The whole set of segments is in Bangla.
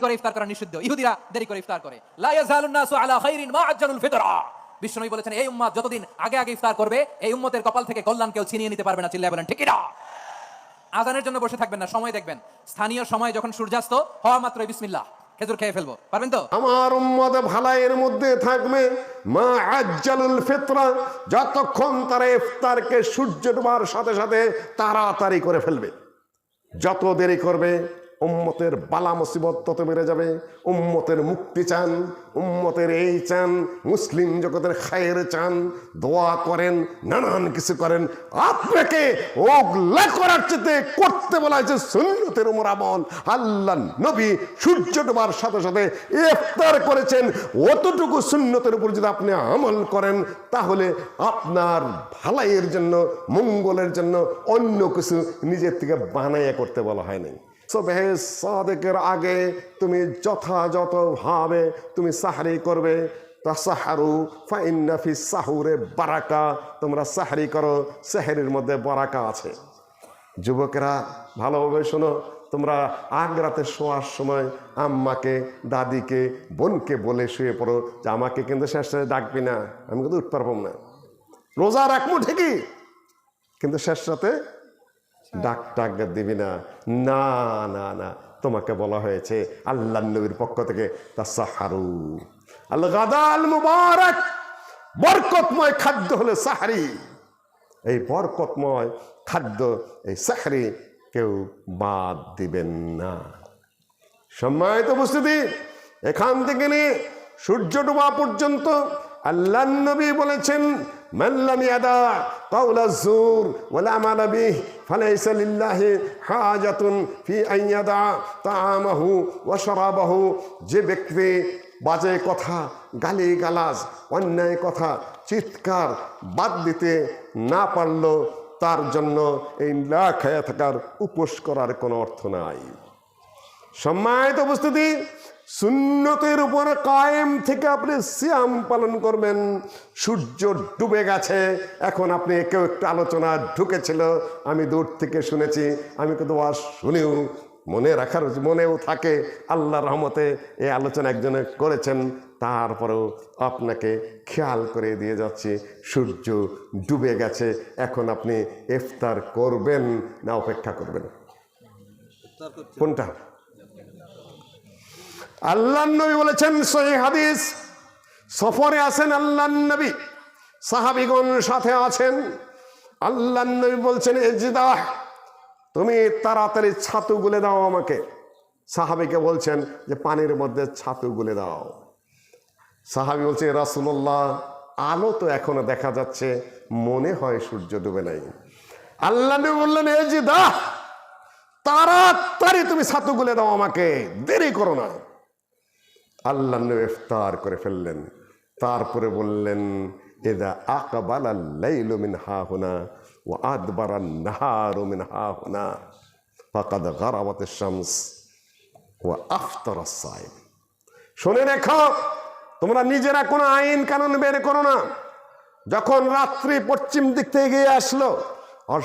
করে ইফতার করা নিষিদ্ধ। ইহুদিরা দেরি করে ইফতার করে। লা ইয়াজালুন নাসু আলা খাইরিন মা আজ্জালুল ফিতরা। বিশ্বনবী বলেছেন, এই উম্মত যতদিন আগে আগে ইফতার করবে, এই উম্মতের কপাল থেকে কল্যাণ কেউ ছিনিয়ে নিতে পারবে না। চিল্লায় বলেন ঠিক না? আজানের জন্য বসে থাকবেন না, সময় দেখবেন। স্থানীয় সময় যখন সূর্যাস্ত হওয়া মাত্রই বিসমিল্লাহ, খেজুর খেয়ে ফেলবো। পারবেন তো? আমার উম্মত ভালাইয়ের মধ্যে থাকবে মা আজ্জালুল ফিতরা, যতক্ষণ তারা ইফতারকে সূর্য ডোবার সাথে সাথে তাড়াতাড়ি করে ফেলবে। যত দেরি করবে উম্মতের বালা মুসিবত তত বেড়ে যাবে। উম্মতের মুক্তি চান, উম্মতের এই চান, মুসলিম জগতের খায়ের চান, দোয়া করেন, নানান কিছু করেন। আপনাকে ওগুলা করার চেয়ে করতে বলা হয়েছে সুন্নতের উপর আমল। আল্লাহ নবী সূর্য ডোবার সাথে সাথে ইফতার করেছেন। অতটুকু সুন্নতের উপর যদি আপনি আমল করেন, তাহলে আপনার ভালাইয়ের জন্য, মঙ্গলের জন্য অন্য কিছু নিজের থেকে বানাইয়া করতে বলা হয় নাই। সুবহে সাদেকের আগে তুমি যথাযথভাবে তুমি সাহরি করবে। তাসাহারু ফাইন্না ফিস সাহুরে বারাকা, তোমরা সাহরি করো, সাহরির মধ্যে বারাকা আছে। যুবকেরা ভালোভাবে শোনো, তোমরা আগ রাতে শোয়ার সময় আম্মাকে, দাদিকে, বোনকে বলে শুয়ে পড়ো যে আমাকে কিন্তু শেষে ডাকবি না, আমি কিন্তু উঠতে পারবো না। রোজা রাখবো ঠিকই, কিন্তু শেষ রাতে ডাক দিবি না। না না না, তোমাকে বলা হয়েছে আল্লাহ নবীর পক্ষ থেকে তাসাহারু আল গাদাল মুবারক, বরকতময় খাদ্য হলো সাহরি। এই বরকতময় খাদ্য, এই সাহরি কেউ বাদ দিবেন না। সম্মানিত উপস্থিতি, এখান থেকে নিয়ে সূর্য ডোবা পর্যন্ত আল্লাহ নবী বলেছেন, মান লাম ইয়াদা কাওলা যুর ওয়াল আমাল বিহি ফালাইসা লিল্লাহি হাজাতুন ফি আন ইয়াদা তাআমাহু ওয়া শারাবাহু। যে ব্যক্তি বাজে কথা, গালিগালাজ, অন্যায় কথা, চিৎকার বাদ দিতে না পারল, তার জন্য এই না খেয়ে থাকার উপোস করার কোনো অর্থ নাই। সম্মানিত উপস্থিতি, সুন্নতের উপর কায়েম থেকে আপনি সিয়াম পালন করবেন। সূর্য ডুবে গেছে, এখন আপনি কেউ একটা আলোচনা ঢুকেছিল, আমি দূর থেকে শুনেছি, আমি কিন্তু ওয়াজ শুনেও মনে রাখার মনেও থাকে, আল্লাহর রহমতে এই আলোচনা একজনে করেছেন। তারপরেও আপনাকে খেয়াল করে দিয়ে যাচ্ছি, সূর্য ডুবে গেছে, এখন আপনি ইফতার করবেন না অপেক্ষা করবেন? কোনটা? আল্লাহ নবী বলেছেন, সহিহ হাদিস, সফরে আছেন আল্লাহ নবী, সাহাবীগণ সাথে আছেন। আল্লাহ নবী বলছেন, ইজদাহ, তুমি তাড়াতাড়ি ছাতু গুলে দাও আমাকে। সাহাবীকে বলছেন যে পানির মধ্যে ছাতু গুলে দাও। সাহাবী বলছে, রাসূলুল্লাহ, আলো তো এখনো দেখা যাচ্ছে, মনে হয় সূর্য ডুবে নাই। আল্লাহ নবী বললেন, ইজদাহ, তাড়াতাড়ি তুমি ছাতু গুলে দাও আমাকে, দেরি করো না। আল্লাহ নবী ইফতার করে ফেললেন। তারপরে বললেন, ইযা আকবালাল লাইলু মিন হাহুনা ওয়া আদবারান নাহারু মিন হাহুনা ফাকাদ গারাবাতিশ শামস ওয়া আফতারাস সাইম। শুনে রেখো, তোমরা নিজেরা কোনো আইন কানুন বের করো না। যখন রাত্রি পশ্চিম দিক থেকে এগিয়ে আসলো আর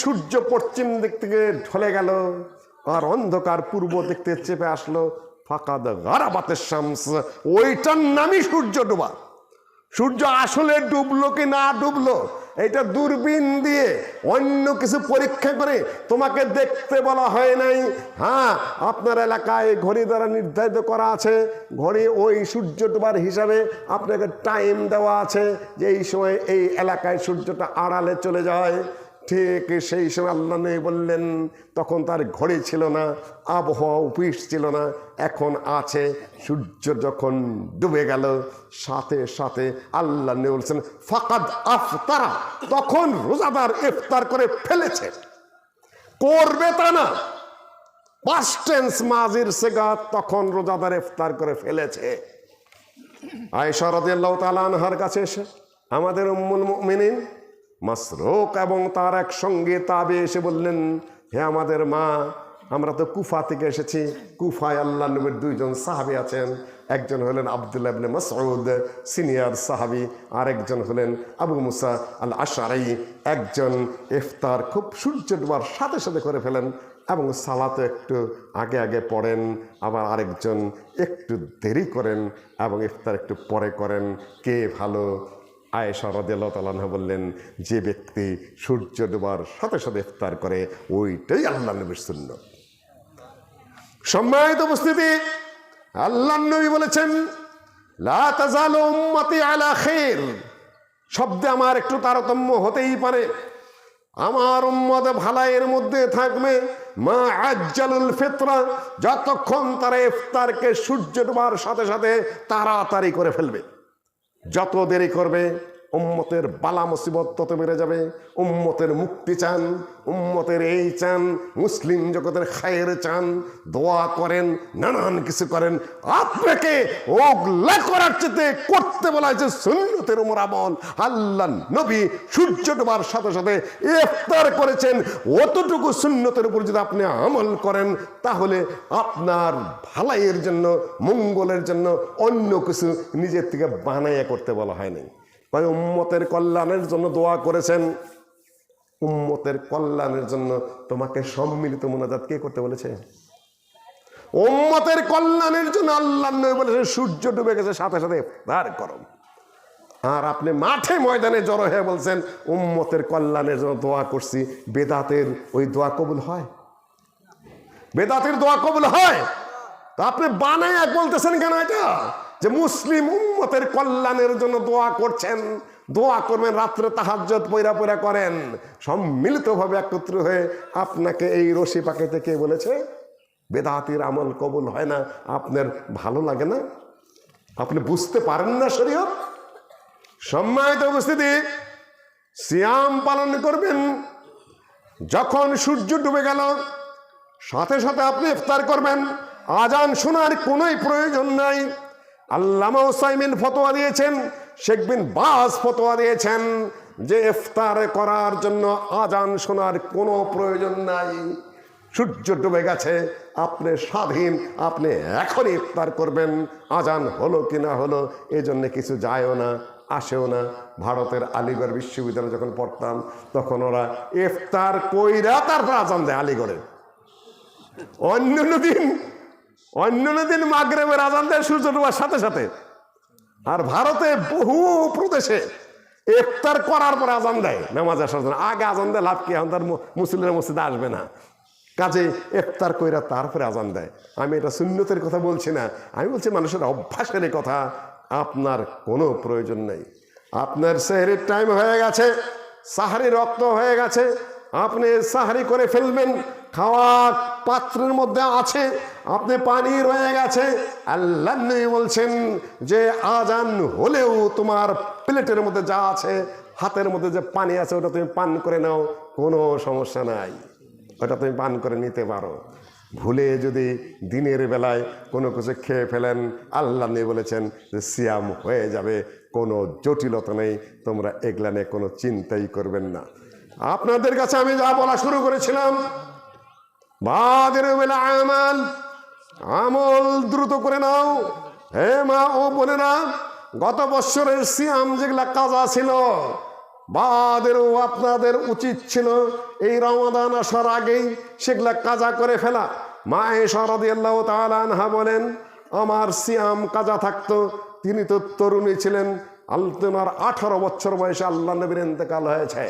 সূর্য পশ্চিম দিক থেকে ঢলে গেল আর অন্ধকার পূর্ব দিক থেকে চেপে আসলো, ফাকাদ গারাবাতিশ শামস, ওইটার নামই সূর্য ডোবা। সূর্য আসলে ডুবলো কি না ডুবলো, এটা দূরবীন দিয়ে অন্য কিছু পরীক্ষা করে তোমাকে দেখতে বলা হয় নাই। হ্যাঁ, আপনার এলাকায় ঘড়ি দ্বারা নির্ধারিত করা আছে, ঘড়ি ওই সূর্য ডোবার হিসাবে আপনাকে টাইম দেওয়া আছে যে এই সময় এই এলাকায় সূর্যটা আড়ালে চলে যায়। ঠিক সেই সময় আল্লাহ নবী বললেন, তখন তার ঘড়ি ছিল না, আবহাওয়া অফিস ছিল না, এখন আছে। সূর্য যখন ডুবে গেল, সাথে সাথে আল্লাহ নবী বলছেন, ফাকাদ আফতারা, তখন রোজাদার ইফতার করে ফেলেছে। করবে তা না, পাস্ট টেন্স মাজির সিগা, তখন রোজাদার ইফতার করে ফেলেছে। আয়েশা রাদিয়াল্লাহু তাআলা আনহার কাছে এসে আমাদের উম্মুল মুমিনিন মাসরুক এবং তার এক সঙ্গে তাবে এসে বললেন, হে আমাদের মা, আমরা তো কুফা থেকে এসেছি। কুফায় আল্লাহ নবীর দুইজন সাহাবী আছেন, একজন হলেন আব্দুল্লাহ ইবনে মাসউদ, সিনিয়র সাহাবী, আর একজন হলেন আবু মুসা আল আশআরী। একজন ইফতার খুব সূর্য ডোবার সাথে সাথে করে ফেলেন, এবং সালাতে একটু আগে আগে পড়েন, আবার আরেকজন একটু দেরি করেন এবং ইফতার একটু পরে করেন। কে ভালো? আয়েশা রাদিয়াল্লাহু তাআলা আনহা বললেন, যে ব্যক্তি সূর্য ডোবার সাথে সাথে ইফতার করে ওইটাই আল্লাহ নবীর সুন্নাত। সম্মানিত উপস্থিতি, আল্লাহ নবী বলেছেন, লা তাজালু উম্মতি আলা খাইর। শব্দে আমার একটু তারতম্য হতেই পারে। আমার উম্মত ভালাইয়ের মধ্যে থাকবে মা আজ্জালুল ফিতরা, যতক্ষণ তারা ইফতারকে সূর্য ডোবার সাথে সাথে তাড়াতাড়ি করে ফেলবে। যত দেরি করবে উম্মতের বালা মুসিবত তত বেড়ে যাবে। উম্মতের মুক্তি চান, উম্মতের এই চান, মুসলিম জগতের খায়ের চান, দোয়া করেন, নানান কিছু করেন। আপনাকে ওগুলা করার চেয়ে করতে বলা হয়েছে সুন্নতের উপর আমল। আল্লাহ নবী সূর্য ডোবার সাথে সাথে ইফতার করেছেন, অতটুকু সুন্নতের উপর যদি আপনি আমল করেন তাহলে আপনার ভালাইয়ের জন্য, মঙ্গলের জন্য অন্য কিছু নিজের থেকে বানাইয়া করতে বলা হয়নি। ভাই, উম্মতের কল্যাণের জন্য দোয়া করেছেন। উম্মতের কল্যাণের জন্য তোমাকে সম্মিলিত মোনাজাত কে করতে বলেছে? উম্মতের কল্যাণের জন্য আল্লাহ নবী বলেছেন সূর্য ডুবে গেছে সাথে সাথে ইফতার করো। আর আপনি মাঠে ময়দানে জড়ো হয়ে বলছেন উম্মতের কল্যাণের জন্য দোয়া করছি। বেদাতের ওই দোয়া কবুল হয়? বেদাতের দোয়া কবুল হয়? তা আপনি বানায় বলতেছেন কেন এটা যে মুসলিম উম্মতের কল্যাণের জন্য দোয়া করছেন? দোয়া করবেন, রাত্রে তাহাজ্জুদ পয়রা পয়রা করেন, সম্মিলিতভাবে একত্র হয়ে। আপনাকে এই রশি পাকাইতে কে বলেছে? বেদাতির আমল কবুল হয় না। আপনার ভালো লাগে না? আপনি বুঝতে পারেন না শরীয়ত? সম্মানিত উপস্থিতি, সিয়াম পালন করবেন। যখন সূর্য ডুবে গেল সাথে সাথে আপনি ইফতার করবেন। আজান শোনার কোনোই প্রয়োজন নাই। আল্লামা উসাইমিন ফতোয়া দিয়েছেন, শেখ বিন বাজ ফতোয়া দিয়েছেন যে ইফতার করার জন্য আজান শোনার কোনো প্রয়োজন নাই। সূর্য ডুবে গেছে, আপনি স্বাধীন, আপনি এখন ইফতার করবেন। আজান হলো কি না হলো এজন্য কিছু যায়ও না, আসেও না। ভারতের আলিগড় বিশ্ববিদ্যালয়ে যখন পড়তাম তখন ওরা ইফতার কইরা তারপর আজান দেয় আলিগড়ে। অন্য দিন মাগরিবের আজান দেয় সূর্য ডোবার সাথে সাথে। আর ভারতে বহু প্রদেশে ইফতার করার পরে আজান দেয় নামাজ আসার জন্য। আগে আজান দেয় লাভ কি? এখন তার মুসলিমের মসজিদে আসবে না, কাজে ইফতার কইরা তারপরে আজান দেয়। আমি এটা সুন্নতের কথা বলছি না, আমি বলছি মানুষের অভ্যাসের কথা। আপনার কোনো প্রয়োজন নেই। আপনার সেহরির টাইম হয়ে গেছে, সাহারি রক্ত হয়ে গেছে, আপনি সাহারি করে ফেলবেন। খাওয়া পাত্রের মধ্যে আছে, আপনি পানি রয়ে গেছে। আল্লাহ নবী বলছেন যে আজান হলেও তোমার প্লেটের মধ্যে যা আছে, হাতের মধ্যে যে পানি আছে ওটা তুমি পান করে নাও, কোনো সমস্যা নাই, ওটা তুমি পান করে নিতে পারো। ভুলে যদি দিনের বেলায় কোনো কিছু খেয়ে ফেলেন, আল্লাহ নবী বলেছেন যে সিয়াম হয়ে যাবে, কোনো জটিলতা নেই। তোমরা এগুলা নিয়ে কোনো চিন্তাই করবেন না। আপনাদের কাছে আমি যা বলা শুরু করেছিলাম, বাদিরুল আমাল, আমল দ্রুত করে নাও। হে মা ও বোনেরা, গত বছরের সিয়াম যেগুলা কাজা ছিল, বাদেরও আপনাদের উচিত ছিল এই রমাদান আসার আগেই সেগুলা কাজা করে ফেলা। মা আয়েশা রাদিয়াল্লাহু তাআলা আনহা বলেন, আমার সিয়াম কাজা থাকতো। তিনি তো তরুণী ছিলেন, আল্লাহর 18 বছর বয়সে আল্লাহ নবীর ইন্তেকাল হয়েছে।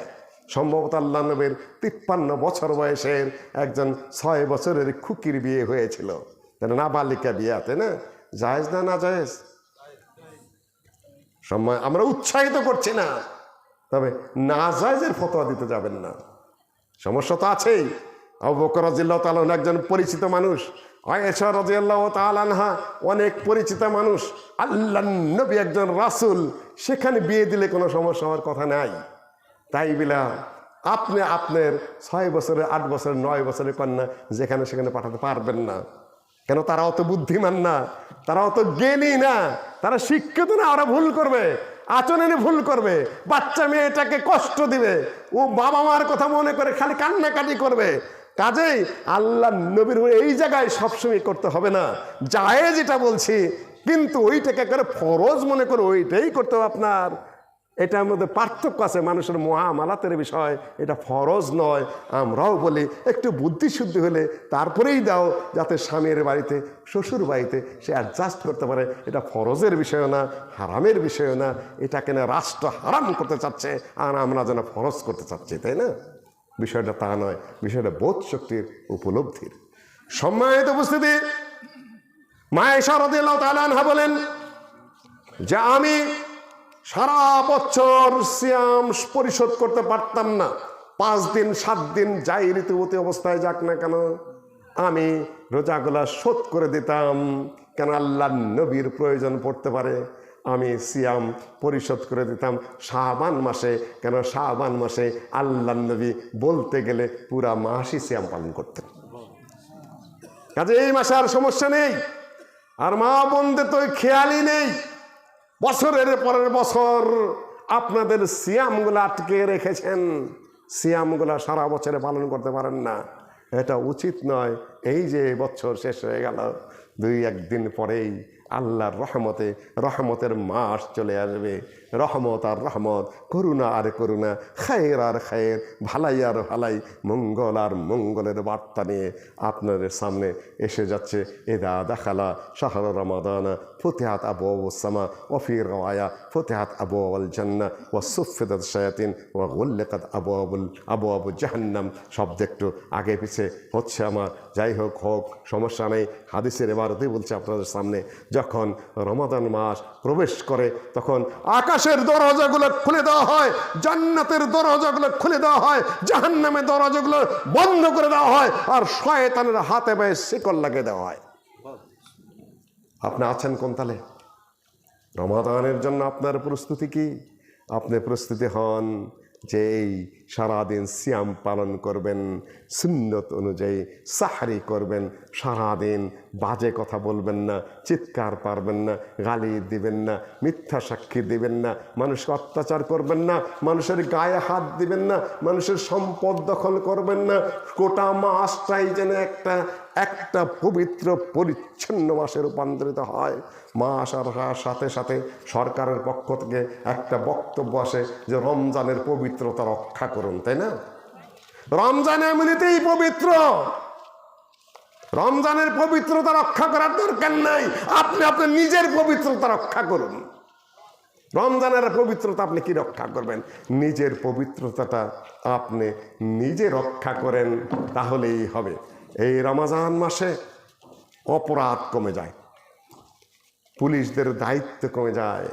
সম্ভবত আল্লাহ নবীর 53 বছর বয়সের একজন 6 বছরের খুকির বিয়ে হয়েছিল। নাবালিকা বিয়ে, তাই না? জায়েজ না না জায়েজ? সময় আমরা উৎসাহিত করছি না, তবে না জায়েজের ফতোয়া দিতে যাবেন না। সমস্যা তো আছেই। আবু বকর রাদিয়াল্লাহু তাআলা একজন পরিচিত মানুষ, আয়েশা রাদিয়াল্লাহু তাআলা আনহা অনেক পরিচিত মানুষ, আল্লাহর নবী একজন রাসূল, সেখানে বিয়ে দিলে কোনো সমস্যা হওয়ার কথা নাই। তাই বিলা আপনি আপনার 6 বছরের, 8 বছরের, 9 বছরের কন্যা যেখানে সেখানে পাঠাতে পারবেন না। কেন? তারা অত বুদ্ধিমান না, তারা অত জ্ঞানী না, তারা শিক্ষিত না। ওরা ভুল করবে, আচরণে ভুল করবে, বাচ্চা মেয়েটাকে কষ্ট দিবে, ও বাবা মার কথা মনে করে খালি কান্নাকাটি করবে। কাজেই আল্লাহ নবীর এই জায়গায় সবসময় করতে হবে না। জায়েজ যেটা বলছি, কিন্তু ওইটাকে করে ফরজ মনে করে ওইটাই করতে হবে আপনার। এটার মধ্যে পার্থক্য আছে, মানুষের মুআমালাতের বিষয়, এটা ফরজ নয়। আমরাও বলি একটু বুদ্ধিশুদ্ধি হলে তারপরেই দাও, যাতে স্বামীর বাড়িতে শ্বশুর বাড়িতে সে অ্যাডজাস্ট করতে পারে। এটা ফরজের বিষয় না, হারামের বিষয় না। এটাকে না রাষ্ট্র হারাম করতে চাচ্ছে আর আমরা যেন ফরজ করতে চাচ্ছি, তাই না? বিষয়টা তা নয়, বিষয়টা বোধ শক্তির উপলব্ধির। সম্মানিত উপস্থিতি, মা আয়েশা রাদিয়াল্লাহু তাআলা আনহা বলেন যে আমি সারা বছর সিয়াম পরিশোধ করতে পারতাম না। 5 দিন 7 দিন যাই ঋতুবতী অবস্থায় যাক না কেন, আমি রোজাগুলা শোধ করে দিতাম। কেন? আল্লাহর নবীর প্রয়োজন পড়তে পারে, আমি সিয়াম পরিশোধ করে দিতাম শাবান মাসে। কেন? শাবান মাসে আল্লাহর নবী বলতে গেলে পুরা মাসই সিয়াম পালন করতেন। কাজে এই মাসে আর সমস্যা নেই। আর মা বোনদের তো খেয়ালই নেই, বছরের পরের বছর আপনাদের সিয়ামগুলো আটকে রেখেছেন, সিয়ামগুলো সারা বছরে পালন করতে পারেন না। এটা উচিত নয়। এই যে বছর শেষ হয়ে গেল, 2-1 দিন পরেই আল্লাহর রহমতে রহমতের মাস চলে আসবে। রহমত আর রহমত, করুণা আর করুণা, খায়ের আর খায়ের, ভালাই আর ভালাই, মঙ্গল আর মঙ্গলের বার্তা নিয়ে আপনাদের সামনে এসে যাচ্ছে। এদা দেখালা শাহর রমাদানা ফতিহাত আবওয়াবুস সামা ওয়া ফি রাওয়ায়া ফতিহাত আবওয়াবুল জান্নাহ ওয়া সুফিদাত শায়াতিন ওয়া গুল্লিকাত আবওয়াবু জাহান্নাম। শব্দ একটু আগে পিছে হচ্ছে আমার, যাই হোক হোক, সমস্যা নেই। হাদিসের ইবারতেই বলছে আপনাদের সামনে, যখন রমাদান মাস প্রবেশ করে তখন আকাশের দরজাগুলো খুলে দেওয়া হয়, জান্নাতের দরজাগুলো খুলে দেওয়া হয়, জাহান্নামের দরজাগুলো বন্ধ করে দেওয়া হয়, আর শয়তানের হাতে পায়ে শিকল লাগিয়ে দেওয়া হয়। আপনি আছেন কোন তালে? রমাদানের জন্য আপনার প্রস্তুতি কি? আপনি প্রস্তুতি হন যে এই সারাদিন সিয়াম পালন করবেন, সুন্নত অনুযায়ী সাহরি করবেন, সারাদিন বাজে কথা বলবেন না, চিৎকার পারবেন না, গালি দিবেন না, মিথ্যা সাক্ষী দিবেন না, মানুষকে অত্যাচার করবেন না, মানুষের গায়ে হাত দিবেন না, মানুষের সম্পদ দখল করবেন না। গোটা মাসটাই যেন একটা পবিত্র পরিচ্ছন্ন মাসে রূপান্তরিত হয়। মাস আর সাথে সাথে সরকারের পক্ষ থেকে একটা বক্তব্য আসে যে রমজানের পবিত্রতা রক্ষা করুন, তাই না? রমজান এমনিতেই পবিত্র, রমজানের পবিত্রতা রক্ষা করার দরকার নাই, আপনি আপনার নিজের পবিত্রতা রক্ষা করুন। রমজানের পবিত্রতা আপনি কি রক্ষা করবেন? নিজের পবিত্রতাটা আপনি নিজে রক্ষা করেন, তাহলেই হবে। এই রমজান মাসে অপরাধ কমে যায়, পুলিশদের দায়িত্ব কমে যায়,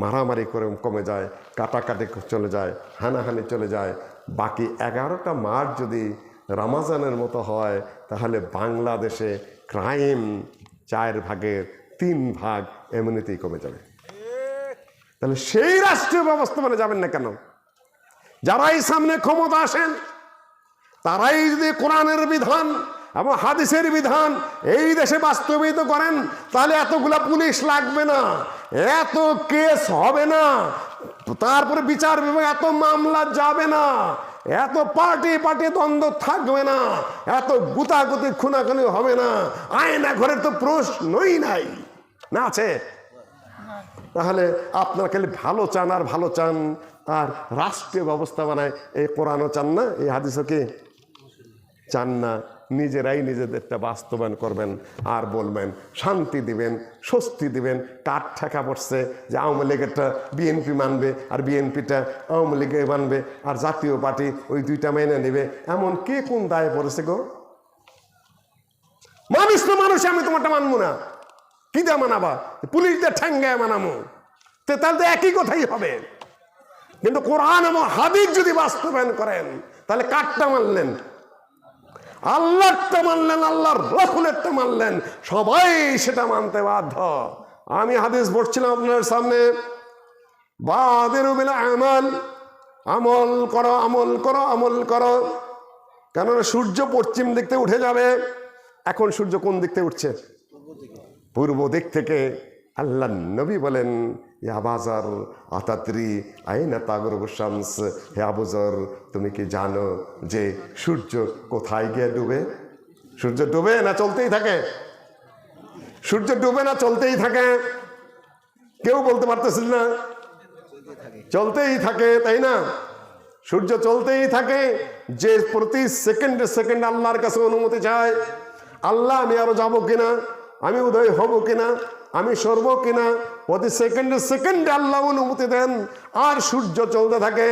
মারামারি করে কমে যায়, কাটাকাটি চলে যায়, হানাহানি চলে যায়। বাকি 11টা মাস যদি রমজানের মতো হয়, তাহলে বাংলাদেশে ক্রাইম 4 ভাগের 3 ভাগ এমনিতেই কমে যাবে। তাহলে সেই রাষ্ট্রীয় ব্যবস্থা মানে যাবেন না কেন? যারাই সামনে ক্ষমতা আসেন, তারাই যদি কোরআনের বিধান এবং হাদিসের বিধান এই দেশে বাস্তবায়িত করেন, তাহলে এতগুলা পুলিশ লাগবে না, এত কেস হবে না, তারপরে বিচার বিভাগ এত মামলা যাবে না, এত পার্টি দ্বন্দ্ব থাকবে না, এত গুতাগুতি খুনাখুনি হবে না, আয়না ঘরের তো প্রশ্নই নাই, না আছে? তাহলে আপনারা খালি ভালো চান আর ভালো চান, আর রাষ্ট্রীয় ব্যবস্থা বানায় এই কোরআনও চান না, এই হাদিসও কি চান না। নিজেরাই নিজেদেরটা বাস্তবায়ন করবেন আর বলবেন, শান্তি দিবেন, স্বস্তি দিবেন। কার ঠেকা পড়ছে যে আওয়ামী লীগেরটা বিএনপি মানবে আর বিএনপিটা আওয়ামী লীগে মানবে আর জাতীয় পার্টি ওই 2টা মেনে নেবে, এমন কে কোন দায়ে পড়েছে গো? মানুষ তো মানুষ, আমি তোমারটা মানবো না, কি দিয়ে মানাবা? পুলিশদের ঠ্যাঙ্গায় মানাবো, তাহলে তো একই কথাই হবে। কিন্তু কোরআন এবং হাদিস যদি বাস্তবায়ন করেন, তাহলে কারটা মানলেন? আল্লাহরটা মানলেন, আল্লাহর রাসূলেরটা মানলেন, সবাই সেটা মানতে বাধ্য। আমি হাদিস পড়ছিলাম আপনার সামনে, বাদিরু বিল আমাল, আমল করো, আমল করো, আমল করো। কেননা সূর্য পশ্চিম দিক থেকে উঠে যাবে। এখন সূর্য কোন দিক থেকে উঠছে? পূর্ব দিক থেকে। আল্লাহ নবী বলেন, ইয়া বাজার আতাত্রি আইনা তাগরুবু শামস, হে আবুজর তুমি কি জানো যে সূর্য কোথায় গিয়ে ডুবে? সূর্য ডুবে না চলতেই থাকে? সূর্য ডুবে না চলতেই থাকে? কেউ বলতে পারতেছিল না। চলতেই থাকে, তাই না? সূর্য চলতেই থাকে। যে প্রতি সেকেন্ডে সেকেন্ড আল্লাহর কাছে অনুমতি চায়, আল্লাহ আমি আরো যাব কিনা, আমি উদয় হব কিনা, আমি সরব কিনা, প্রতি সেকেন্ডে সেকেন্ডে আল্লাহ অনুমতি দেন। আর সূর্য চলতে থাকে।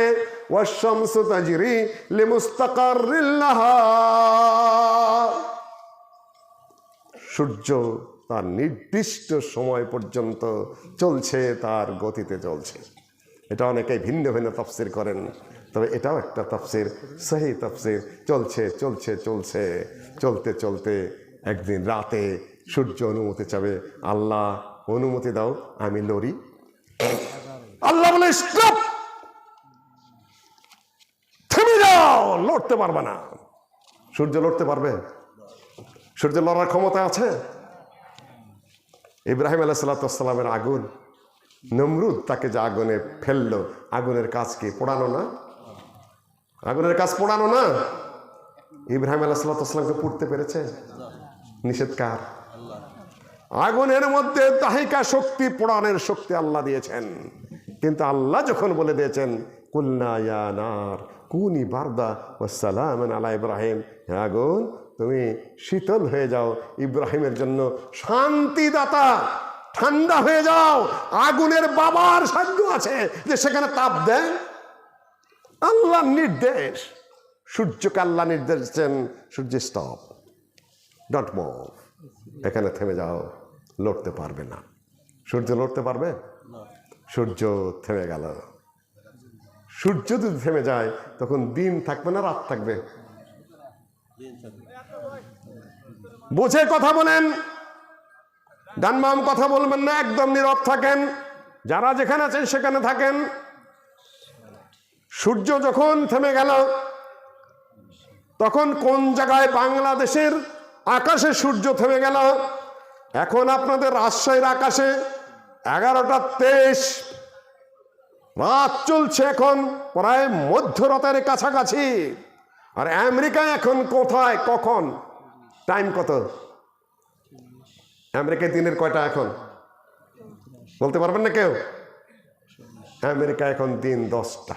ওয়াশ-শামসু তাজরি লিমুস্তাকাররিল লাহা, সূর্য তার নির্দিষ্ট সময় পর্যন্ত চলছে, তার গতিতে চলছে। এটা অনেকেই ভিন্ন ভিন্ন তাফসীর করেন, তবে এটাও একটা তাফসীর, সহি তাফসীর। চলছে চলছে চলছে, চলতে চলতে একদিন রাতে সূর্য অনুমতি চাবে, আল্লাহ অনুমতি দাও আমি লড়ি। আল্লাহ বলে স্টপ, থেমে যাও, লড়তে পারবে না। সূর্য লড়তে পারবে? সূর্য লড়ার ক্ষমতা আছে? ইব্রাহিম আলাইহিস সালামের আগুন, নমরুদ তাকে যে আগুনে ফেললো, আগুনের কাজ কি? পোড়ানো না? আগুনের কাজ পোড়ানো না? ইব্রাহিম আলাইহিস সালামকে পুড়তে পেরেছে? নিষেধ কার? আগুনের মধ্যে দাহিকা শক্তি, পোড়ানোর শক্তি আল্লাহ দিয়েছেন। কিন্তু আল্লাহ যখন বলে দিয়েছেন কুলনা ইয়া নার কুনি বারদা ওয়া সালামান আলা ইব্রাহিম, হে আগুন তুমি শীতল হয়ে যাও, ইব্রাহিমের জন্য শান্তিদাতা, ঠান্ডা হয়ে যাও। আগুনের বাবার সাধ্য আছে যে সেখানে তাপ দেয়? আল্লাহর নির্দেশ। সূর্যকে আল্লাহ নির্দেশ দিচ্ছেন, সূর্য স্টপ, ডন্ট মুভ, এখানে থেমে যাও, লড়তে পারবে না। সূর্য লড়তে পারবে? সূর্য থেমে গেল। সূর্য যদি থেমে যায় তখন দিন থাকবে না, রাত থাকবে? বুঝে কথা বলেন, ডানবাম কথা বলবেন না, একদম নীরব থাকেন। যারা যেখানে আছেন সেখানে থাকেন। সূর্য যখন থেমে গেল তখন কোন জায়গায় বাংলাদেশের আকাশে সূর্য থেমে গেল? এখন আপনাদের রাজশাহীর আকাশে 11:23, রাত চলছে এখন প্রায় মধ্যরাতের কাছাকাছি। আর আমেরিকায় এখন কোথায়, কখন, টাইম কত? আমেরিকায় দিনের কয়টা এখন বলতে পারবেন না কেউ? আমেরিকা এখন দিন 10টা।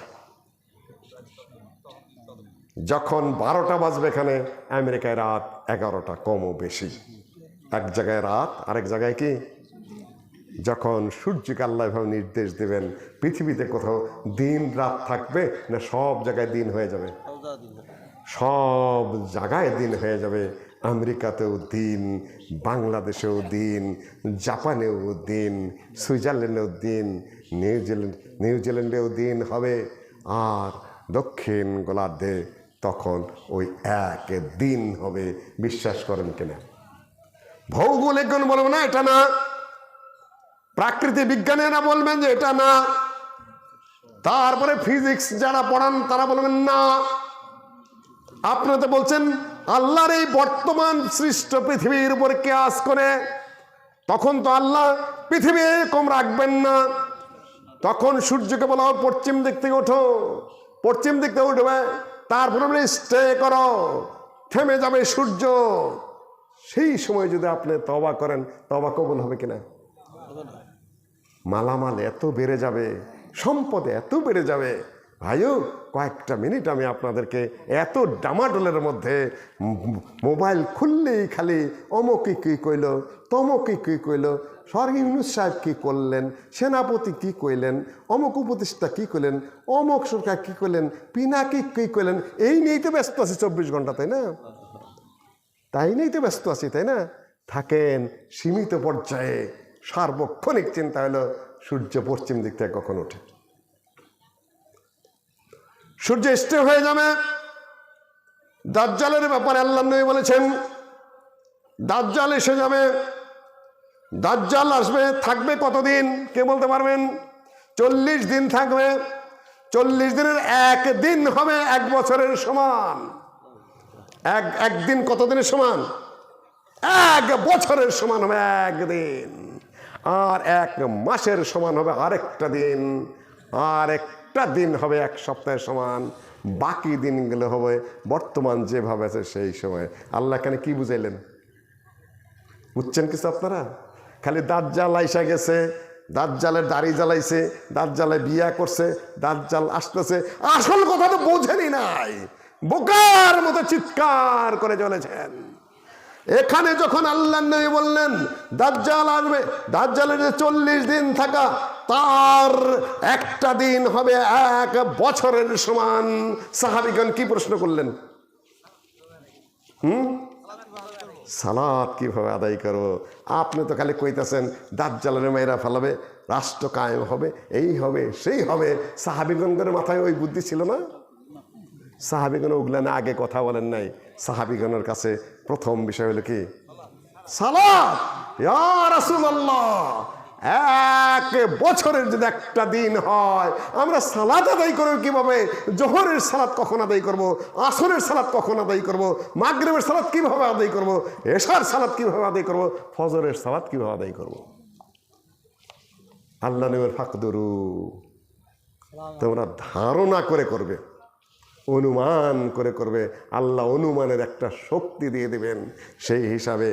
যখন 12টা বাজবে এখানে আমেরিকায় রাত 11টা, কমও বেশি। এক জায়গায় রাত, আরেক জায়গায় কি? যখন সূর্যকে আল্লাহ এভাবে নির্দেশ দেবেন, পৃথিবীতে কোথাও দিন রাত থাকবে না? সব জায়গায় দিন হয়ে যাবে, সব জায়গায় দিন হয়ে যাবে। আমেরিকাতেও দিন, বাংলাদেশেও দিন, জাপানেও দিন, সুইজারল্যান্ডেও দিন, নিউজিল্যান্ডেও দিন হবে। আর দক্ষিণ গোলার্ধে তখন ওই এক দিন হবে। বিশ্বাস করেন কিনা? ভৌগোলিকগণ বলবো না এটা না, প্রাকৃতিক বিজ্ঞানীরা বলবেন যে এটা না, তারপরে ফিজিক্স যারা পড়ান তারা বলবেন না। আপনারা তো বলছেন আল্লাহর এই বর্তমান সৃষ্ট পৃথিবীর উপর কিয়াস করে, তখন তো আল্লাহ পৃথিবী এরকম রাখবেন না। তখন সূর্যকে বলা হয় পশ্চিম দিক থেকে ওঠো, পশ্চিম দিক থেকে উঠবে, তারপরে স্টে করো, থেমে যাবে সূর্য। সেই সময় যদি আপনি তওবা করেন, তওবা কবুল হবে কিনা? মালামাল এত বেড়ে যাবে, সম্পদ এত বেড়ে যাবে। ভাইও কয়েকটা মিনিট আমি আপনাদেরকে এত ডামাডোলের মধ্যে মোবাইল খুললেই খালি অমুকে কী কইল, তমকে কী কইল, সরকার ইউনুস সাহেব কী করলেন, সেনাপতি কী কইলেন, অমুক উপদেষ্টা কী করলেন, অমুক সরকার কী করলেন, পিনাকি কী করলেন, এই নিয়েই তো ব্যস্ত আছি 24 ঘন্টা, তাই না? তাই নিয়েই তো ব্যস্ত আছি, তাই না? থাকেন সীমিত পর্যায়ে। সার্বক্ষণিক চিন্তা হলো সূর্য পশ্চিম দিক থেকে কখন ওঠে। সূর্য স্টে হয়ে যাবে। দাজ্জালের ব্যাপারে আল্লাহ নবী বলেছেন দাজ্জাল এসে যাবে। দাজ্জাল আসবে, থাকবে কতদিন কে বলতে পারবেন? 40 দিন থাকবে। 40 দিনের একদিন হবে 1 বছরের সমান। একদিন কত দিনের সমান? 1 বছরের সমান হবে একদিন। আর 1 মাসের সমান হবে আরেকটা দিন, আর একটা দিন হবে 1 সপ্তাহের সমান। বাকি দিনগুলো হবে বর্তমান যেভাবে আছে সেই সময়। আল্লাহ এখানে কি বুঝাইলেন? বুঝছেন কিছু আপনারা? খালি দাজ্জাল আইসা গেছে, দাজ্জালের দাড়ি জ্বালাইছে, দাজ্জালে বিয়া করছে, দাজ্জাল আসতেছে, আসল কথা তো বোঝেনি নাই, বোকার মতো চিৎকার করে চলেছেন। এখানে যখন আল্লাহর নবী বললেন দাজ্জাল আসবে, দাজ্জালের যে 40 দিন থাকা, তার একটা দিন হবে 1 বছরের সমান, সাহাবীগণ কি প্রশ্ন করলেন? সালাত কিভাবে আদায় করো? আপনি তো খালি কইতেছেন দাজ্জালের মেয়েরা ফেলাবে, রাষ্ট্র কায়েম হবে, এই হবে সেই হবে। সাহাবীগণের মাথায় ওই বুদ্ধি ছিল না? সাহাবীগণ ওগুলানে আগে কথা বলেন নাই। সাহাবীগণের কাছে প্রথম বিষয় হলো কি? সালাত। ইয়া রাসূলুল্লাহ, 1 বছরের যদি একটা দিন হয়, আমরা সালাত আদায় করবো কিভাবে? জোহরের সালাত কখন আদায় করব, আসরের সালাত কখন আদায় করব, মাগরিবের সালাত কিভাবে আদায় করব, এশার সালাত কিভাবে আদায় করব, ফজরের সালাত কিভাবে আদায় করব? আল্লাহ নবীর ফাকদুরু, তোমরা ধারণা করে করবে, অনুমান করে করবে। আল্লাহ অনুমানের একটা শক্তি দিয়ে দিবেন। সেই হিসাবে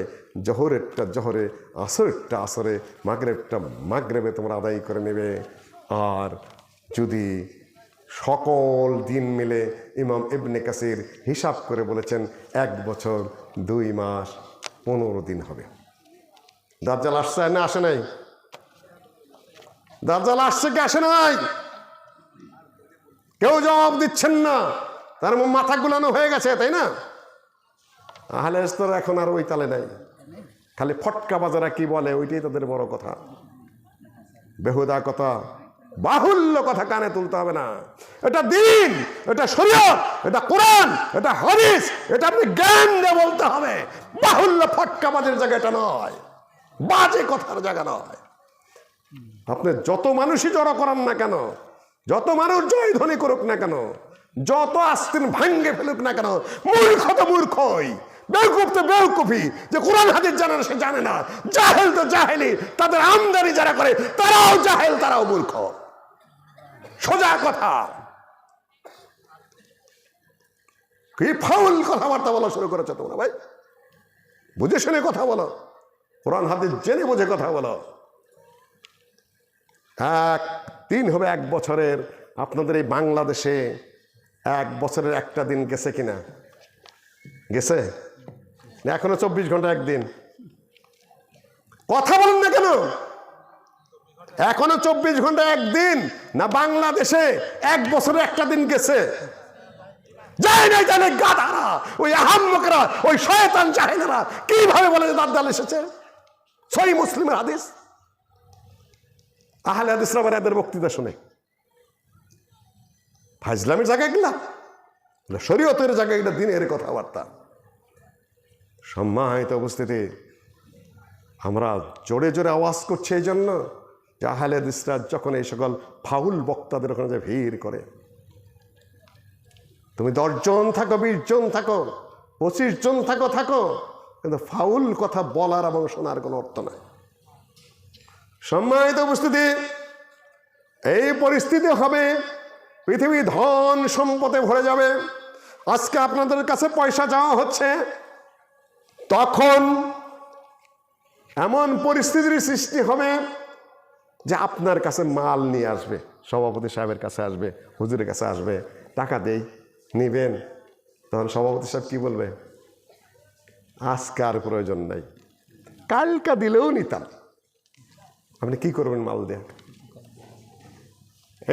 জোহরেরটা জোহরে, আসরেরটা আসরে, মাগরিবটা মাগরিবে তোমরা আদায় করে নেবে। আর যদি সকল দিন মিলে, ইমাম ইবনে কাসির হিসাব করে বলেছেন 1 বছর 2 মাস 15 দিন হবে। দাজ্জাল আসছে না আসে নাই? দাজ্জাল আসছে কি আসে নাই? কেউ জবাব দিচ্ছেন না। তার মাথা গুলানো হয়ে গেছে, তাই না? আহলে স্তর এখন আর ওই তালে নাই। খালি ফটকা বাজারা কি বলে ওইটাই তাদের বড় কথা। বেহুদা কথা, বাহুল্য কথা কানে তুলতে হবে না। এটা দিন, এটা শরীয়ত, এটা কোরআন, এটা হাদিস, এটা আপনি জ্ঞান দিয়ে বলতে হবে। বাহুল্য ফটকা বাজের জায়গা এটা নয়, বাজে কথার জায়গা নয়। আপনি যত মানুষই জড়ো করান না কেন, যত মানুষ জয়ধ্বনি করুক না কেন, যত আস্তিন ভাঙ্গে ফেলুক না কেন, মূর্খ তো মূর্খই, বেউকুফ তো বেউকুফি। যে কোরআন হাদিস জানে না সে জানে না, জাহেল তো জাহেলি। তাদের আমদানি যারা করে তারাও জাহেল, তারাও মূর্খ। সোজা কথা। কি ফাউল কথাবার্তা বলা শুরু করেছো তোমরা ভাই? বুঝে শুনে কথা বলো, কোরআন হাদিস জেনে বুঝে কথা বলো। দিন হবে 1 বছরের। আপনাদের এই বাংলাদেশে 1 বছরের একটা দিন গেছে কিনা? গেছে? এখনো 24 ঘন্টা একদিন। কথা বলেন না কেন? এখনো 24 ঘন্টা একদিন না? বাংলাদেশে 1 বছরে একটা দিন গেছে? যায় নাই, জানে গাধারা, ওই আহাম্মকরা, ওই শয়তান জাহেলেরা কিভাবে বলে যে দাজ্জাল এসেছে। সহিহ মুসলিমের হাদিস। আহলে হাদিসরা আবার এদের বক্তৃতা শুনে। ফাজলামের জায়গায় গেলা, শরীয়তের জায়গায় গেলা, দিনের কথাবার্তা। সম্মানিত উপস্থিতি, আমরা জোরে জোরে আওয়াজ করছি এই জন্য যে আহলে হাদিসরা যখন এই সকল ফাউল বক্তাদের ওখানে যে ভিড় করে, তুমি 10 জন থাকো, 20 জন থাকো, 25 জন থাকো, কিন্তু ফাউল কথা বলার এবং শোনার কোনো অর্থ নাই। সম্মানিত উপস্থিতি, এই পরিস্থিতি হবে, পৃথিবী ধন সম্পদে ভরে যাবে। আজকে আপনাদের কাছে পয়সা চাওয়া হচ্ছে, তখন এমন পরিস্থিতির সৃষ্টি হবে যে আপনার কাছে মাল নিয়ে আসবে, সভাপতি সাহেবের কাছে আসবে, হুজুরের কাছে আসবে, টাকা দেই, নিবেন। তখন সভাপতি সাহেব কি বলবে? আজকে আর প্রয়োজন নাই, কালকা দিলেও নিতাম। আপনি কি করবেন মাল দিয়ে?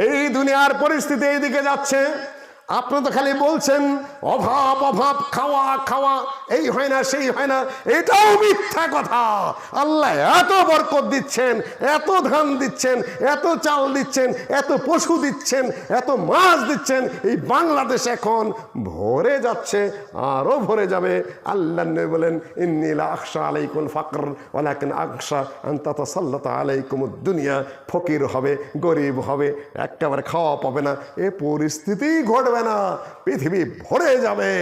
এই দুনিয়ার পরিস্থিতি এইদিকে যাচ্ছে। আপনি তো খালি বলছেন অভাব অভাব, খাওয়া খাওয়া, এই হয় না সেই হয় না, এটাও মিথ্যা কথা। আল্লাহ এত বরকত দিচ্ছেন, এত ধান দিচ্ছেন, এত চাল দিচ্ছেন, এত পশু দিচ্ছেন, এত মাছ দিচ্ছেন। এই বাংলাদেশ এখন ভরে যাচ্ছে, আরো ভরে যাবে। আল্লাহ নবী বলেন ইন্নী লা আখশা আলাইকুল ফাকর ওয়ালাকিন আখশা আন তাতাসাল্লাতা আলাইকুমুদ দুনিয়া। ফকির হবে, গরিব হবে, একেবারে খাওয়া পাবে না, এ পরিস্থিতি ঘটবে না। পৃথিবী ভরে যাবে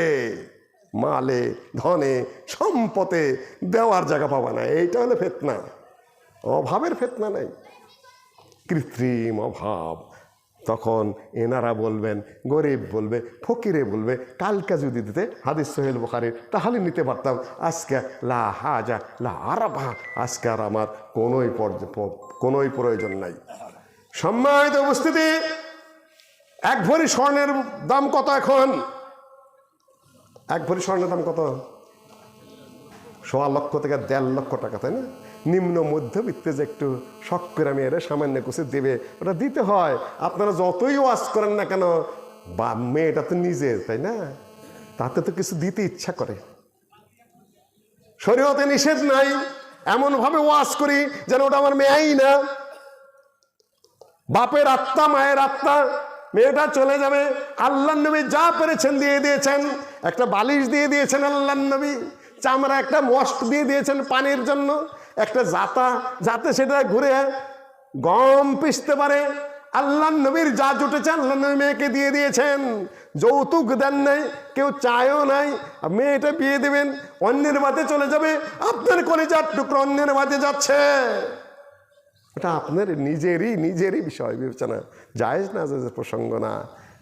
মালে, ধনে, সম্পদে, দেওয়ার জায়গা পাবা না। এইটা হলো ফিতনা। অভাবের ফিতনা নাই, কৃত্রিম অভাব। তখন এনারা বলবেন, গরিব বলবে, ফকিরে বলবে, কালকে যদি দিতে হাদিস সোহেল বুখারীর তাহলে নিতে পারতাম, আজকে লা হাজা লা আরাবা, আজকে আর আমার কোনোই প্রয়োজন নাই। সম্মানিত উপস্থিতি, এক ভরি স্বর্ণের দাম কত এখন? এক ভরি স্বর্ণের দাম কত? 1.25 লক্ষ থেকে 1.5 লক্ষ টাকা, তাই না? নিম্ন মধ্যবিত্তে যে একটু শখ করে মেয়েরা সামান্য কিছু দেবে, ওটা দিতে হয়। আপনারা যতই ওয়াজ করেন না কেন, বা মেয়েটা তো নিজের, তাই না? তাতে তো কিছু দিতে ইচ্ছা করে। শরীয়তে নিষেধ নাই, এমন ভাবে ওয়াজ করি যেন ওটা আমার মেয়েই না। বাপের আত্মা, মায়ের আত্মা, মেয়েটা চলে যাবে। আল্লাহর নবী যা পেরেছেন দিয়ে দিয়েছেন। একটা বালিশ দিয়ে দিয়েছেন আল্লাহর নবী, চামড়া একটা মস্ক দিয়ে দিয়েছেন পানির জন্য, একটা জাতা যাতে সেটা ঘুরে গম পিষতে পারে। আল্লাহর নবীর যা জুটেছে আল্লাহর নবী মেয়েকে দিয়ে দিয়েছেন। যৌতুক দেন নাই, কেউ চায়ও নাই। মেয়েটা বিয়ে দেবেন, অন্যের বাতে চলে যাবে, আপনার কলিজার টুকরো অন্যের বাতে যাচ্ছে, এটা আপনার নিজেরই বিষয় বিবেচনা, জায়েজ না জায়েজের প্রসঙ্গ না।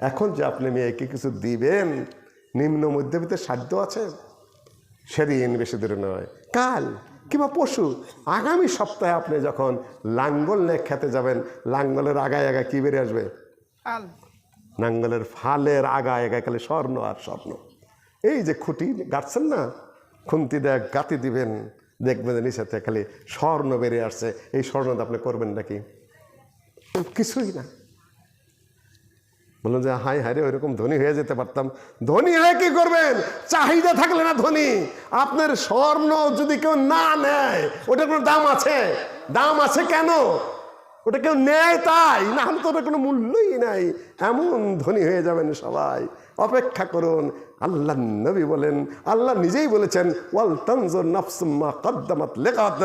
এখন যে আপনি মেয়েকে কিছু দিবেন, নিম্ন মধ্যবিত্তের সাধ্য আছে, সেদিন বেশি দূরে নয়, কাল কিংবা পরশু, আগামী সপ্তাহে আপনি যখন লাঙ্গল নিয়ে খেতে যাবেন, লাঙ্গলের আগায় আগায় কি বেরিয়ে আসবে? লাঙ্গলের ফালের আগায় আগায় খালি স্বর্ণ আর স্বর্ণ। এই যে খুঁটি গাঁটছেন না, খুন্তি দেয় গাঁতি দিবেন, দেখবেন নিচে থেকে খালি স্বর্ণ বেরিয়ে আসছে। এই স্বর্ণ আপনি করবেন নাকি? কিছুই না। বলুন যে হাই হাই রে, ওইরকম ধনী হয়ে যেতে পারতাম। ধনী হয়ে কি করবেন? চাহিদা থাকলে না ধনী। আপনার স্বর্ণ যদি কেউ না নেয়, ওটার কোনো দাম আছে? দাম আছে কেন? ওটা কেউ নেয় তাই, না হলে তো ওটার কোনো মূল্যই নাই। এমন ধনী হয়ে যাবেন সবাই। অপেক্ষা করুন। আল্লাহ নবী বলেন, আল্লাহ নিজেই বলেছেন, ওয়াল তানজুর নাফসুম মা কদ্দামাত লিগাদ,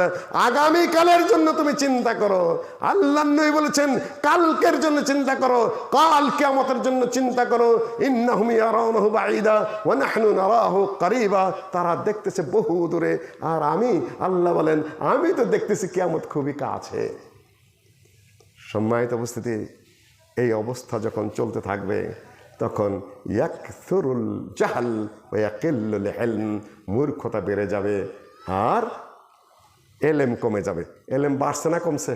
আগামীকালের জন্য তুমি চিন্তা করো। আল্লাহ নবী বলেছেন, কালকের জন্য চিন্তা করো, কাল কিয়ামতের জন্য চিন্তা করো। ইন্নাহুম ইয়ারাউনাহু বাঈদা ওয়া নাহনু নারাহু করিবা, তারা দেখতেছে বহু দূরে, আর আমি আল্লাহ বলেন আমি তো দেখতেছি কিয়ামত খুবই কাছে। সম্মানিত উপস্থিতি, এই অবস্থা যখন চলতে থাকবে, তখন ইয়াকসুরুল জাহল ওয়া ইয়াকিল্লুল ইলম, মূর্খতা বেড়ে যাবে আর এলেম কমে যাবে। এলেম বাড়ছে না কমছে?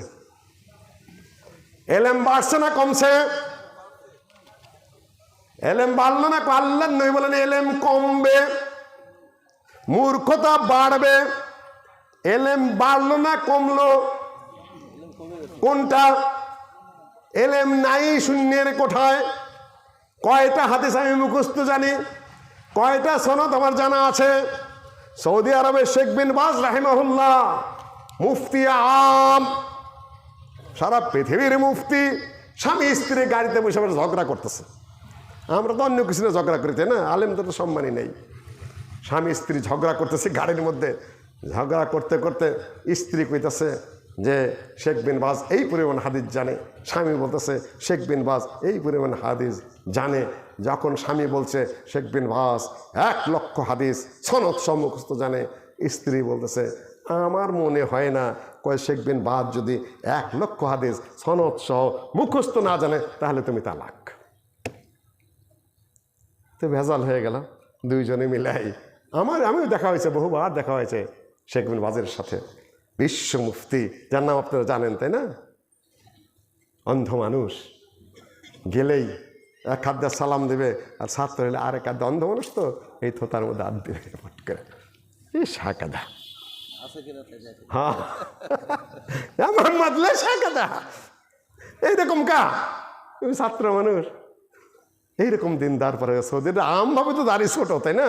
এলেম বাড়ছে না কমছে? এলেম বাড়লো না? আল্লাহর নবী বলেন এলেম কমবে, মূর্খতা বাড়বে। এলেম বাড়লো না কমলো? কোনটা? এলেম নাই শূন্যের কোঠায়। কয়টা হাদিস আমি মুখস্থ জানি, কয়টা সনদ আমার জানা আছে। সৌদি আরবের শেখ বিন বাজ রাহিমাহুল্লাহ, মুফতি আম, সারা পৃথিবীর মুফতি, স্বামী স্ত্রী গাড়িতে বসে বসে ঝগড়া করতেছে। আমরা তো অন্য কিছু না ঝগড়া করি, তাই না? আলেম তো সম্মানই নেই। স্বামী স্ত্রী ঝগড়া করতেছে গাড়ির মধ্যে। ঝগড়া করতে করতে স্ত্রী কইতেছে যে শেখ বিন বাজ এই পরিমাণ হাদিস জানে, স্বামী বলতেছে শেখ বিন বাজ এই পরিমাণ হাদিস জানে। যখন স্বামী বলছে শেখ বিন বাজ 1 লক্ষ হাদিস সনদ মুখস্থ জানে, স্ত্রী বলতেছে আমার মনে হয় না, কয় শেখ বিন বাজ যদি 1 লক্ষ হাদিস সনদ সহ মুখস্থ না জানে তাহলে তুমি তালাক। তো ভেজাল হয়ে গেল দুইজনে মিলাই। আমিও দেখা হয়েছে, বহুবার দেখা হয়েছে শেখ বিন বাজের সাথে। বিশ্ব মুফতি, যার নাম আপনারা জানেন, তাই না? অন্ধ মানুষ, গেলেই এক হাত দিয়ে সালাম দেবে, আর ছাত্র হলে আরেক হাত দিয়ে, অন্ধ মানুষ তো এই থোতার মধ্যে হাত দেবে ফট করে। এই শাকাদা, হ্যাঁ মোহাম্মদ শাকাদা, এইরকম কা তুমি ছাত্র মানুষ, এইরকম দিনদার পরে সৌদির আমভাবে তো দাঁড়িয়ে ছোট, তাই না?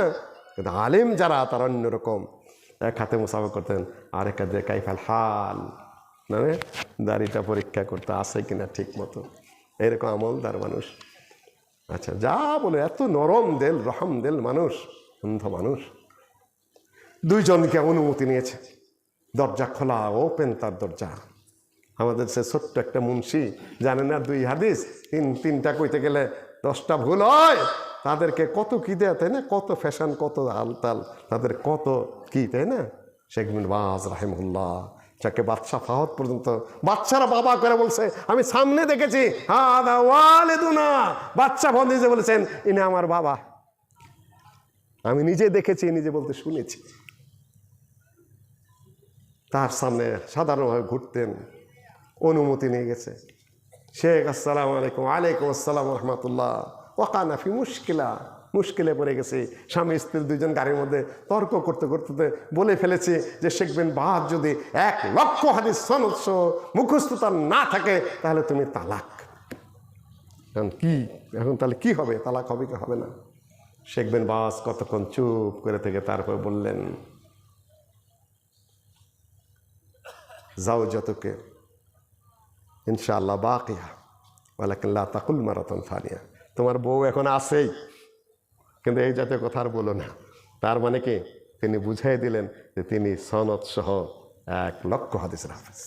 কিন্তু আলেম যারা তারা অন্যরকম। এক হাতে মুসাফা করতেন, আরেক হাতে কাইফাল হাল, মানে দাড়িটা পরীক্ষা করতে আসে কিনা ঠিক মতো, এরকম আমলদার মানুষ। আচ্ছা, যা বলে এত নরম দিল, রহম দিল মানুষ, অন্ধ মানুষ। দুইজনকে অনুমতি নিয়েছে, দরজা খোলা, ওপেন তার দরজা। আমাদের সে ছোট্ট একটা মুন্সি, জানে না 2 হাদিস, তিনটা কইতে গেলে 10টা ভুল হয়। তাদেরকে কত কি দেয়, তাই না? কত ফ্যাশন, কত আলতাল, তাদের কত কি, তাই না? শেখ বিন বাজ রাহিমাহুল্লাহ যাকে বাদশা ফাহদ পর্যন্ত বাচ্চারা বাবা করে বলছে, আমি সামনে দেখেছি, হাদা ওয়ালিদুনা, বাচ্চা ফাহদ নিজে বলেছেন ইনি আমার বাবা, আমি নিজে দেখেছি, নিজে বলতে শুনেছি। তার সামনে সাধারণভাবে ঘুরতেন, অনুমতি নিয়ে গেছে। শেখ আসসালামু আলাইকুম, আলাইকুম আসসালাম রহমতুল্লাহ, ওয়াকানা ফি মুশকিলে পড়ে গেছে। স্বামী স্ত্রী দুইজন গাড়ির মধ্যে তর্ক করতে করতে বলে ফেলেছে যে শেখ বিন বাজ যদি 1 লক্ষ হাদিস সনদ সহ মুখস্থ তার না থাকে তাহলে তুমি তালাক। এখন তাহলে কি হবে, তালাক হবে কি হবে না? শেখ বিন বাজ কতক্ষণ চুপ করে থেকে তারপর বললেন, জাওজাতুকে ইনশাআল্লাহ বাকিয়া ওয়ালাকিন লা তাকুল মারাতান সানিয়া, তোমার বউ এখন আছেই, কিন্তু এই জাতীয় কথা আর বলো না। তার মানে কি, তিনি বুঝাই দিলেন যে তিনি সনদ সহ 1 লক্ষ হাদিসের হাফেজ।